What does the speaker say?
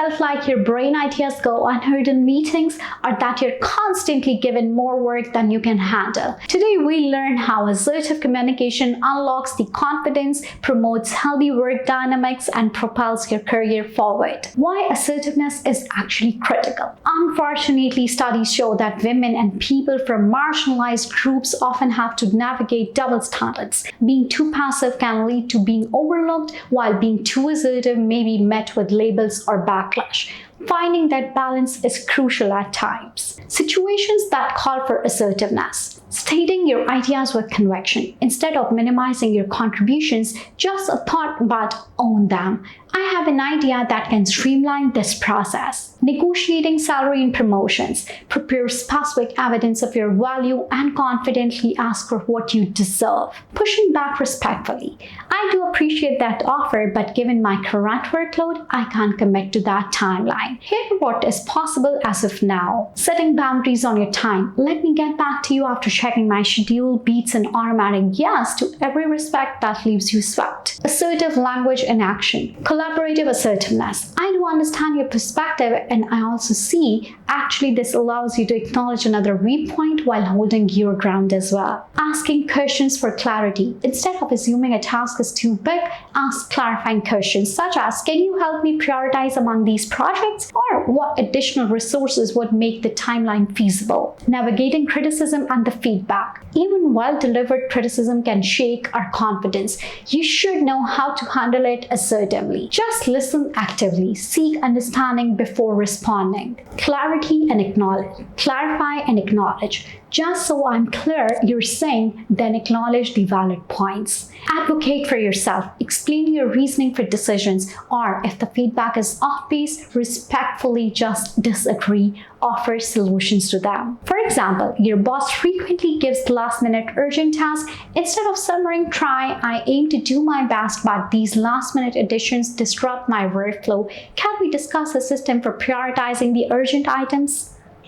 felt like your brain ideas go unheard in meetings, or that you're constantly given more work than you can handle? Today, we learn how assertive communication unlocks the confidence, promotes healthy work dynamics, and propels your career forward. Why assertiveness is actually critical. Unfortunately, studies show that women and people from marginalized groups often have to navigate double standards. Being too passive can lead to being overlooked, while being too assertive may be met with labels or backlash. Finding that balance is crucial at times. Situations that call for assertiveness. Stating your ideas with conviction. Instead of minimizing your contributions, just a thought but own them. I have an idea that can streamline this process. Negotiating salary and promotions. Prepare specific evidence of your value and confidently ask for what you deserve. Pushing back respectfully. I do appreciate that offer, but given my current workload, I can't commit to that timeline. Here what is possible as of now. Setting boundaries on your time. Let me get back to you after checking my schedule beats an automatic yes to every respect that leaves you swept. Assertive language in action. Collaborative assertiveness. I do understand your perspective, and I also see actually this allows you to acknowledge another viewpoint while holding your ground as well. Asking questions for clarity. Instead of assuming a task is too big, ask clarifying questions such as, can you help me prioritize among these projects? Or what additional resources would make the timeline feasible? Navigating criticism and the feedback. Even well-delivered criticism can shake our confidence. You should know how to handle it assertively. Just listen actively. Seek understanding before responding. Clarity and acknowledge. Clarify and acknowledge. Just so I'm clear, you're saying, then acknowledge the valid points. Advocate for yourself. Explain your reasoning for decisions, or if the feedback is off base, respectfully just disagree. Offer solutions to them. For example, your boss frequently gives last-minute urgent tasks. Instead of summering, try, I aim to do my best, but these last-minute additions disrupt my workflow. Can we discuss a system for prioritizing the urgent items?